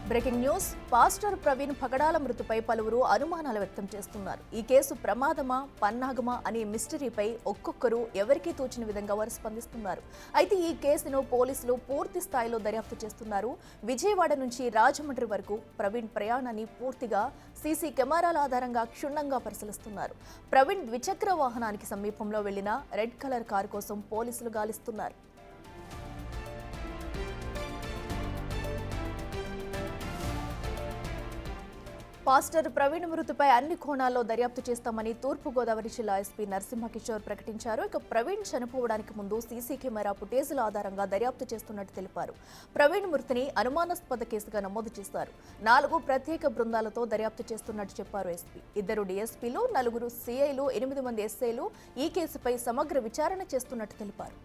Breaking news. Pastor Praveen పగడాల మృతిపై పలువురు అనుమానాలు వ్యక్తం చేస్తున్నారు. ఈ కేసు ప్రమాదమా, పన్నాగమా అనే మిస్టరీపై ఒక్కొక్కరు ఎవరికీ తోచిన విధంగా వారు స్పందిస్తున్నారు. అయితే ఈ కేసును పోలీసులు పూర్తి స్థాయిలో దర్యాప్తు చేస్తున్నారు. విజయవాడ నుంచి రాజమండ్రి వరకు ప్రవీణ్ ప్రయాణాన్ని పూర్తిగా సీసీ కెమెరాల ఆధారంగా క్షుణ్ణంగా పరిశీలిస్తున్నారు. ప్రవీణ్ ద్విచక్ర వాహనానికి సమీపంలో వెళ్లిన రెడ్ కలర్ కారు కోసం పోలీసులు గాలిస్తున్నారు. పాస్టర్ ప్రవీణ్ మృతిపై అన్ని కోణాల్లో దర్యాప్తు చేస్తామని తూర్పుగోదావరి జిల్లా ఎస్పీ నరసింహకిషోర్ ప్రకటించారు. ఇక ప్రవీణ్ చనిపోవడానికి ముందు సీసీ కెమెరా ఫుటేజీల ఆధారంగా దర్యాప్తు చేస్తున్నట్టు తెలిపారు. ప్రవీణ్ మృతిని అనుమానాస్పద కేసుగా నమోదు చేశారు. 4 ప్రత్యేక బృందాలతో దర్యాప్తు చేస్తున్నట్టు చెప్పారు ఎస్పీ. 2 డీఎస్పీలు, 4 సీఐలు, 8 మంది ఎస్ఐలు ఈ కేసుపై సమగ్ర విచారణ చేస్తున్నట్టు తెలిపారు.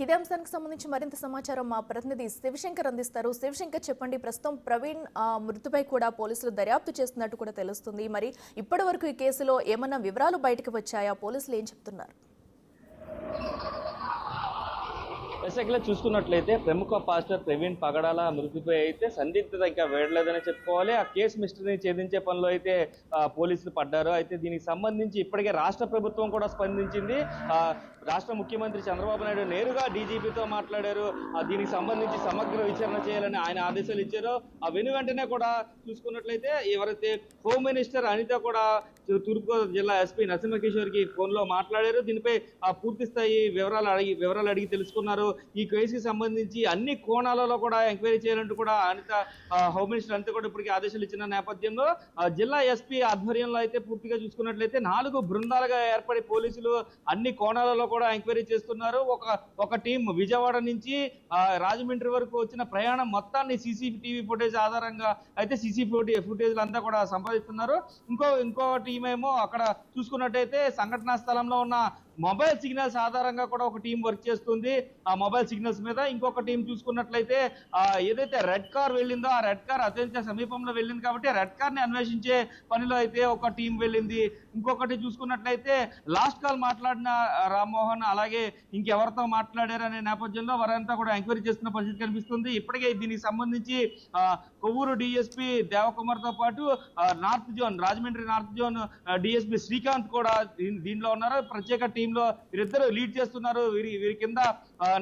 ఇదే అంశానికి సంబంధించి మరింత సమాచారం మా ప్రతినిధి శివశంకర్ అందిస్తారు. శివశంకర్, చెప్పండి. ప్రస్తుతం ప్రవీణ్ మృతిపై కూడా పోలీసులు దర్యాప్తు చేస్తున్నట్టు కూడా తెలుస్తుంది. మరి ఇప్పటి వరకు ఈ కేసులో ఏమన్నా వివరాలు బయటకు వచ్చాయా? పోలీసులు ఏం చెప్తున్నారు? బేసిక్గా చూసుకున్నట్లయితే ప్రముఖ పాస్టర్ ప్రవీణ్ పగడాల మృతిపై అయితే సందిగ్ధత ఇంకా వేయలేదని చెప్పుకోవాలి. ఆ కేసు మిస్టరీని ఛేదించే పనిలో అయితే పోలీసులు పడ్డారు. అయితే దీనికి సంబంధించి ఇప్పటికే రాష్ట్ర ప్రభుత్వం కూడా స్పందించింది. రాష్ట్ర ముఖ్యమంత్రి చంద్రబాబు నాయుడు నేరుగా డీజీపీతో మాట్లాడారు. దీనికి సంబంధించి సమగ్ర విచారణ చేయాలని ఆయన ఆదేశాలు ఇచ్చారు. వెను వెంటనే కూడా చూసుకున్నట్లయితే ఎవరైతే హోమ్ మినిస్టర్ అనిత కూడా తూర్పుగోదావరి జిల్లా ఎస్పీ నరసింహకిషోర్కి ఫోన్లో మాట్లాడారు. దీనిపై పూర్తి స్థాయి వివరాలు అడిగి తెలుసుకున్నారు. ఈ కేసుకి సంబంధించి అన్ని కోణాలలో కూడా ఎంక్వైరీ చేయాలంటూ కూడా అనిత హోమ్ మినిస్టర్ అనిత కూడా ఇప్పటికీ ఆదేశాలు ఇచ్చిన నేపథ్యంలో జిల్లా ఎస్పీ ఆధ్వర్యంలో అయితే పూర్తిగా చూసుకున్నట్లయితే 4 బృందాలుగా ఏర్పడి పోలీసులు అన్ని కోణాలలో కూడా ఎంక్వైరీ చేస్తున్నారు. ఒక టీం విజయవాడ నుంచి రాజమండ్రి వరకు వచ్చిన ప్రయాణం మొత్తాన్ని సీసీటీవీ ఫుటేజ్ ఆధారంగా అయితే ఫుటేజ్లు అంతా కూడా సంపాదిస్తున్నారు. ఇంకో టీం ఏమో అక్కడ చూసుకున్నట్టయితే సంఘటనా స్థలంలో ఉన్న మొబైల్ సిగ్నల్స్ ఆధారంగా కూడా ఒక టీం వర్క్ చేస్తుంది. ఆ మొబైల్ సిగ్నల్స్ మీద ఇంకొక టీం చూసుకున్నట్లయితే ఏదైతే రెడ్ కార్ వెళ్ళిందో ఆ రెడ్ కార్ అత్యంత సమీపంలో వెళ్ళింది కాబట్టి రెడ్ కార్ ని అన్వేషించే పనిలో అయితే ఒక టీం వెళ్ళింది. ఇంకొకటి చూసుకున్నట్లయితే లాస్ట్ కాల్ మాట్లాడిన రామ్మోహన్ అలాగే ఇంకెవరితో మాట్లాడారు అనే నేపథ్యంలో వారంతా కూడా ఎంక్వైరీ చేస్తున్న పరిస్థితి కనిపిస్తుంది. ఇప్పటికే దీనికి సంబంధించి కొవ్వూరు డిఎస్పీ దేవకుమార్ తో పాటు Rajahmundry north zone DSP Srikanth కూడా దీనిలో ఉన్నారు. ప్రత్యేక టీంలో వీరిద్దరు లీడ్ చేస్తున్నారు. వీరి కింద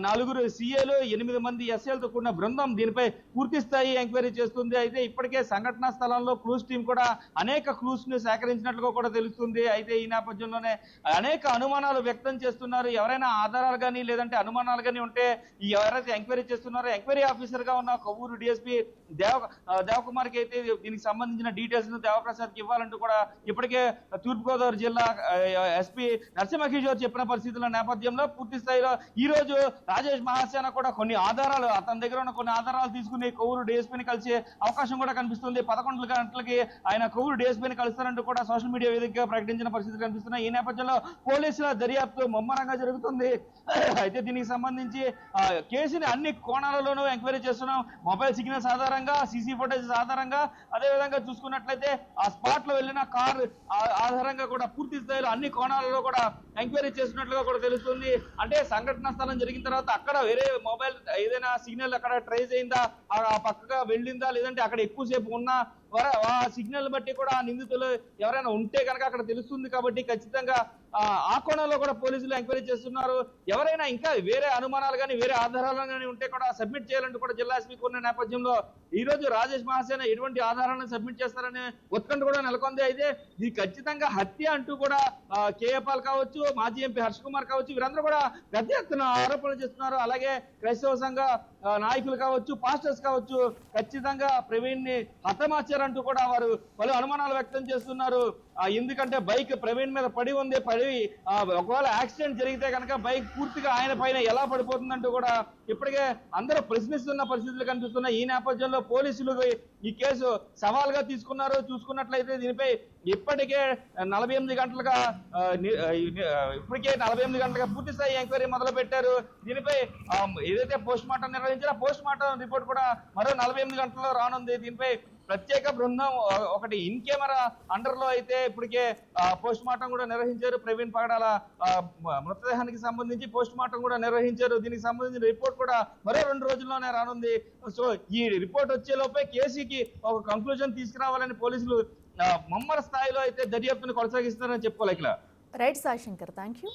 4 సీఏలు, 8 మంది ఎస్ఏలతో కూడిన బృందం దీనిపై పూర్తి స్థాయి ఎంక్వైరీ చేస్తుంది. అయితే ఇప్పటికే సంఘటనా స్థలంలో క్లూస్ టీం కూడా అనేక క్లూస్ ని సేకరించినట్లుగా కూడా తెలుస్తుంది. అయితే ఈ నేపథ్యంలోనే అనేక అనుమానాలు వ్యక్తం చేస్తున్నారు. ఎవరైనా ఆధారాలు కానీ లేదంటే అనుమానాలు కానీ ఉంటే ఎవరైతే ఎంక్వైరీ చేస్తున్నారో ఎంక్వైరీ ఆఫీసర్ గా ఉన్న కొవ్వూరు డిఎస్పీ దేవకుమార్కి అయితే దీనికి సంబంధించిన డీటెయిల్స్ ను దేవప్రసాద్ కి ఇవ్వాలంటూ కూడా ఇప్పటికే తూర్పుగోదావరి జిల్లా ఎస్పీ నరసింహకిషోర్ చెప్పిన పరిస్థితుల నేపథ్యంలో పూర్తి స్థాయిలో ఈ రోజు రాజేష్ మహాసేన కూడా కొన్ని ఆధారాలు అతని దగ్గర ఉన్న కొన్ని ఆధారాలు తీసుకుని కొవ్వూరు డిఎస్పీని కలిసే అవకాశం కూడా కనిపిస్తుంది. 11 గంటలకి ఆయన కొవ్వూరు డిఎస్పీని కలుస్తారంటూ కూడా సోషల్ మీడియా వేదికగా ప్రకటించిన పరిస్థితులు కనిపిస్తున్నాయి. ఈ నేపథ్యంలో పోలీసుల దర్యాప్తు ముమ్మరంగా జరుగుతుంది. అయితే దీనికి సంబంధించి కేసుని అన్ని కోణాలలోనూ ఎంక్వైరీ చేస్తున్నాం. మొబైల్ సిగ్నల్స్ ఆధారంగా, సీసీ ఫుటేజెస్ ఆధారంగా, అదేవిధంగా చూసుకున్నట్లయితే ఆ స్పాట్ లో వెళ్ళిన కార్ ఆధారంగా కూడా పూర్తి స్థాయిలో అన్ని కోణాలలో కూడా ఎంక్వైరీ చేస్తున్నట్లుగా కూడా తెలుస్తుంది. అంటే సంఘటనా స్థలం జరిగిన తర్వాత అక్కడ వేరే మొబైల్ ఏదైనా సిగ్నల్ అక్కడ ట్రేస్ అయిందా, ఆ పక్కగా వెళ్ళిందా, లేదంటే అక్కడ ఎక్కువసేపు ఉన్నా ఆ సిగ్నల్ బట్టి కూడా నిందితులు ఎవరైనా ఉంటే కనుక అక్కడ తెలుస్తుంది. కాబట్టి ఖచ్చితంగా ఆ కోణంలో కూడా పోలీసులు ఎంక్వైరీ చేస్తున్నారు. ఎవరైనా ఇంకా వేరే అనుమానాలు కానీ వేరే ఆధారాలు కానీ ఉంటే కూడా సబ్మిట్ చేయాలంటూ కూడా జిల్లా ఎస్పీ కోరిన నేపథ్యంలో ఈ రోజు రాజేష్ మహాసేన ఎటువంటి ఆధారాలను సబ్మిట్ చేస్తారనే ఉత్కంఠ కూడా నెలకొంది. అయితే ఇది ఖచ్చితంగా హత్య అంటూ కూడా కేఏ పాల్ కావచ్చు, మాజీ ఎంపీ హర్ష కుమార్ కావచ్చు, వీరందరూ కూడా పెద్ద ఎత్తున ఆరోపణలు చేస్తున్నారు. అలాగే క్రైస్తవ సంఘ నాయకులు కావచ్చు, పాస్టర్స్ కావచ్చు, ఖచ్చితంగా ప్రవీణ్ ని హతమార్చారంటూ కూడా వారు పలు అనుమానాలు వ్యక్తం చేస్తున్నారు. ఎందుకంటే బైక్ ప్రవీణ్ మీద పడి ఉంది. ఒకవేళ యాక్సిడెంట్ జరిగితే కనుక బైక్ పూర్తిగా ఆయన పైన ఎలా పడిపోతుందంటూ కూడా ఇప్పటికే అందరూ ప్రశ్నిస్తున్న పరిస్థితులు కనిపిస్తున్నాయి. ఈ నేపథ్యంలో పోలీసులు ఈ కేసు సవాల్గా తీసుకున్నారు. చూసుకున్నట్లయితే దీనిపై ఇప్పటికే 48 గంటలుగా పూర్తి స్థాయి ఎంక్వైరీ మొదలు పెట్టారు. దీనిపై ఏదైతే పోస్ట్ మార్టం నిర్వహించారో పోస్ట్ మార్టం రిపోర్ట్ కూడా మరో 48 గంటల్లో రానుంది. దీనిపై ప్రత్యేక బృందం ఒకటి ఇన్ కెమెరా అండర్ లో అయితే ఇప్పటికే పోస్ట్ మార్టం కూడా నిర్వహించారు. ప్రవీణ్ పగడాల మృతదేహానికి సంబంధించి పోస్ట్ మార్టం కూడా నిర్వహించారు. దీనికి సంబంధించిన రిపోర్ట్ కూడా మరో 2 రోజుల్లోనే రానుంది. సో ఈ రిపోర్ట్ వచ్చే లోపే కేసుకి ఒక కంక్లూజన్ తీసుకురావాలని పోలీసులు ముమ్మర స్థాయిలో అయితే దర్యాప్తును కొనసాగిస్తున్నారని చెప్పుకోలేక. Right Sai Shankar, thank you.